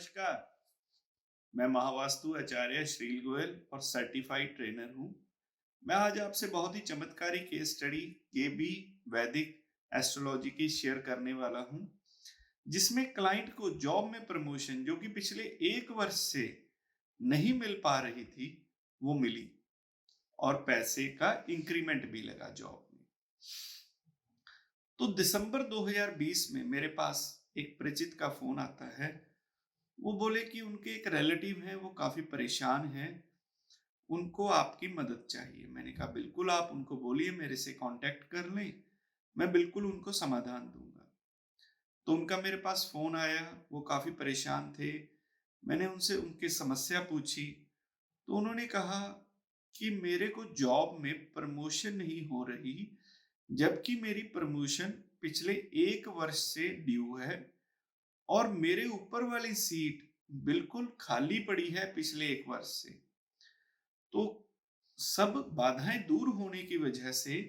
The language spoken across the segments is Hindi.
नमस्कार। मैं महावास्तु आचार्य श्रील गोयल और सर्टिफाइड ट्रेनर हूँ। मैं आज आपसे बहुत ही चमत्कारी केस स्टडी केबी वैदिक एस्ट्रोलॉजी की शेयर करने वाला हूँ, जिसमें क्लाइंट को जॉब में प्रमोशन जो कि पिछले 1 वर्ष से नहीं मिल पा रही थी, वो मिली और पैसे का इंक्रीमेंट भी लगा जॉब में। तो दिसंबर 2020 में मेरे पास एक परिचित का फोन आता है। वो बोले कि उनके एक रिलेटिव हैं, वो काफी परेशान हैं, उनको आपकी मदद चाहिए। मैंने कहा बिल्कुल, आप उनको बोलिए मेरे से कांटेक्ट कर लें, मैं बिल्कुल उनको समाधान दूंगा। तो उनका मेरे पास फोन आया, वो काफी परेशान थे। मैंने उनसे उनकी समस्या पूछी, तो उन्होंने कहा कि मेरे को जॉब में प्रमोशन नहीं हो रही, जबकि मेरी प्रमोशन पिछले 1 वर्ष से ड्यू है और मेरे ऊपर वाली सीट बिल्कुल खाली पड़ी है पिछले 1 वर्ष से। तो सब बाधाएं दूर होने की वजह से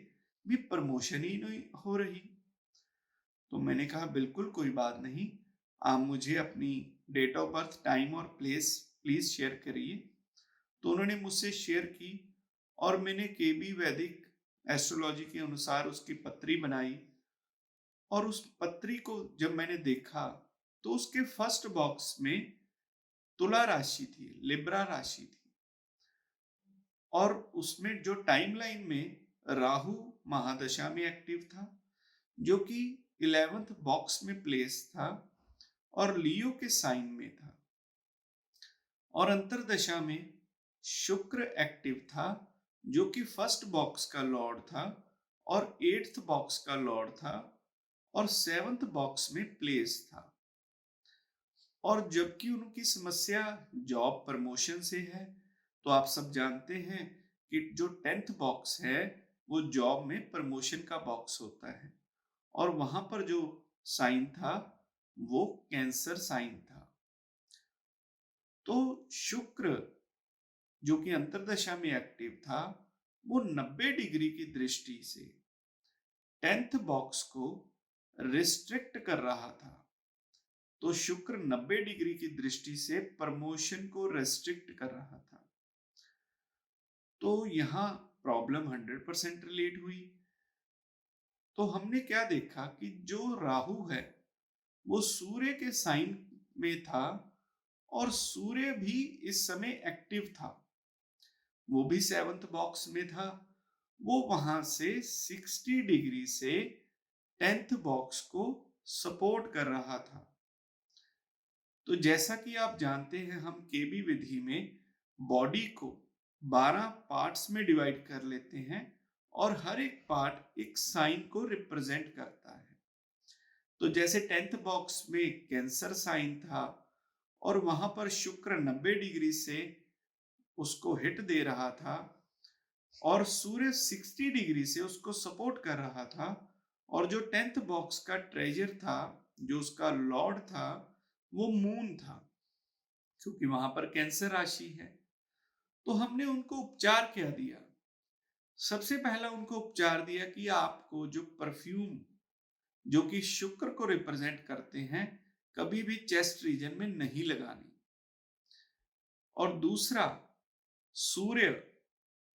भी प्रमोशन ही नहीं हो रही। तो मैंने कहा बिल्कुल कोई बात नहीं, आप मुझे अपनी डेट ऑफ बर्थ, टाइम और प्लेस प्लीज शेयर करिए। तो उन्होंने मुझसे शेयर की और मैंने केबी वैदिक एस्ट्रोलॉजी के अनुसार उसकी पत्री बनाई। और उस पत्री को जब मैंने देखा तो उसके फर्स्ट बॉक्स में तुला राशि थी, लिब्रा राशि थी, और उसमें जो टाइमलाइन में राहु महादशा में एक्टिव था, जो कि 11th बॉक्स में प्लेस था और लियो के साइन में था, और अंतरदशा में शुक्र एक्टिव था, जो कि फर्स्ट बॉक्स का लॉर्ड था और 8th बॉक्स का लॉर्ड था और 7th बॉक्स में प्लेस था। और जबकि उनकी समस्या जॉब प्रमोशन से है, तो आप सब जानते हैं कि जो 10th बॉक्स है वो जॉब में प्रमोशन का बॉक्स होता है, और वहां पर जो साइन था वो कैंसर साइन था। तो शुक्र जो कि अंतरदशा में एक्टिव था, वो 90 डिग्री की दृष्टि से 10th बॉक्स को रिस्ट्रिक्ट कर रहा था। तो शुक्र 90 डिग्री की दृष्टि से प्रमोशन को रेस्ट्रिक्ट कर रहा था। तो यहां प्रॉब्लम 100% रिलेट हुई। तो हमने क्या देखा कि जो राहु है वो सूर्य के साइन में था, और सूर्य भी इस समय एक्टिव था, वो भी 7th बॉक्स में था। वो वहां से 60 डिग्री से 10th बॉक्स को सपोर्ट कर रहा था। तो जैसा कि आप जानते हैं, हम केबी विधि में बॉडी को 12 पार्ट्स में डिवाइड कर लेते हैं और हर एक पार्ट एक साइन को रिप्रेजेंट करता है। तो जैसे 10th बॉक्स में कैंसर साइन था और वहां पर शुक्र 90 डिग्री से उसको हिट दे रहा था और सूर्य 60 डिग्री से उसको सपोर्ट कर रहा था, और जो 10th बॉक्स का ट्रेजर था, जो उसका लॉर्ड था, वो मून था, क्योंकि वहां पर कैंसर राशि है। तो हमने उनको उपचार क्या दिया? सबसे पहला उनको उपचार दिया कि आपको जो परफ्यूम जो कि शुक्र को रिप्रेजेंट करते हैं, कभी भी चेस्ट रीजन में नहीं लगानी। और दूसरा, सूर्य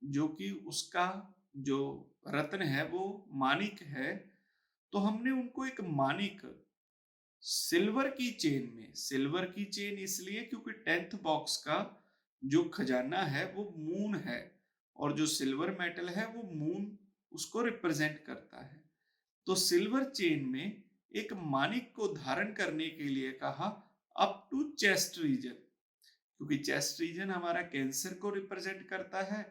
जो कि उसका जो रत्न है वो मानिक है, तो हमने उनको एक मानिक सिल्वर की चेन में, सिल्वर की चेन इसलिए क्योंकि 10th बॉक्स का जो खजाना है वो मून है, और जो सिल्वर मेटल है वो मून उसको रिप्रेजेंट करता है। तो सिल्वर चेन में एक मानिक को धारण करने के लिए कहा, अप टू चेस्ट रीजन, क्योंकि चेस्ट रीजन हमारा कैंसर को रिप्रेजेंट करता है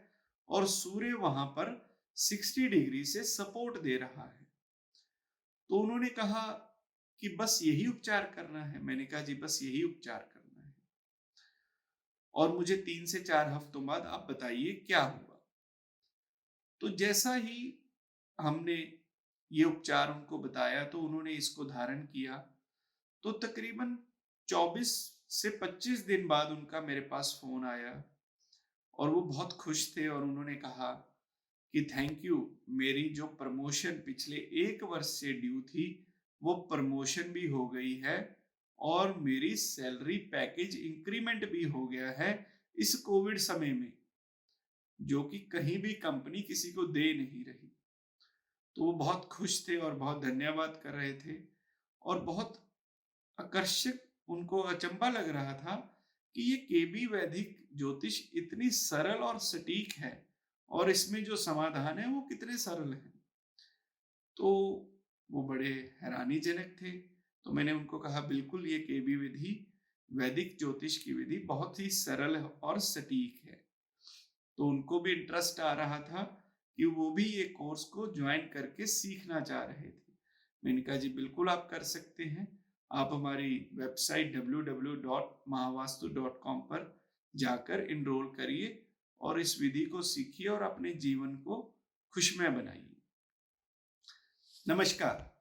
और सूर्य वहां पर 60 डिग्री से सपोर्ट दे रहा है। तो उन्होंने कहा कि बस यही उपचार करना है। मैंने कहा जी बस यही उपचार करना है, और मुझे 3 से 4 हफ्तों बाद आप बताइए क्या हुआ। तो जैसा ही हमने ये उपचार उनको बताया, तो उन्होंने इसको धारण किया। तो तकरीबन 24 से 25 दिन बाद उनका मेरे पास फोन आया, और वो बहुत खुश थे, और उन्होंने कहा कि थैंक यू, मेरी जो प्रमोशन पिछले 1 वर्ष से ड्यू थी वो प्रमोशन भी हो गई है, और मेरी सैलरी पैकेज इंक्रीमेंट भी हो गया है इस कोविड समय में, जो कि कहीं भी कंपनी किसी को दे नहीं रही। तो वो बहुत खुश थे और बहुत धन्यवाद कर रहे थे और बहुत आकर्षक, उनको अचंभा लग रहा था कि ये केबी वैदिक ज्योतिष इतनी सरल और सटीक है और इसमें जो समाधान है वो कितने सरल हैं। तो वो बड़े हैरानीजनक थे। तो मैंने उनको कहा बिल्कुल ये केबी विधि वैदिक ज्योतिष की विधि बहुत ही सरल और सटीक है। तो उनको भी इंटरेस्ट आ रहा था कि वो भी ये कोर्स को ज्वाइन करके सीखना चाह रहे थे। मैंने कहा जी बिल्कुल आप कर सकते हैं। आप हमारी वेबसाइट www.mahavastu.com पर जाकर इनरोल करिए और इस विधि को सीखिए और अपने जीवन को खुशमय बनाइए। नमस्कार।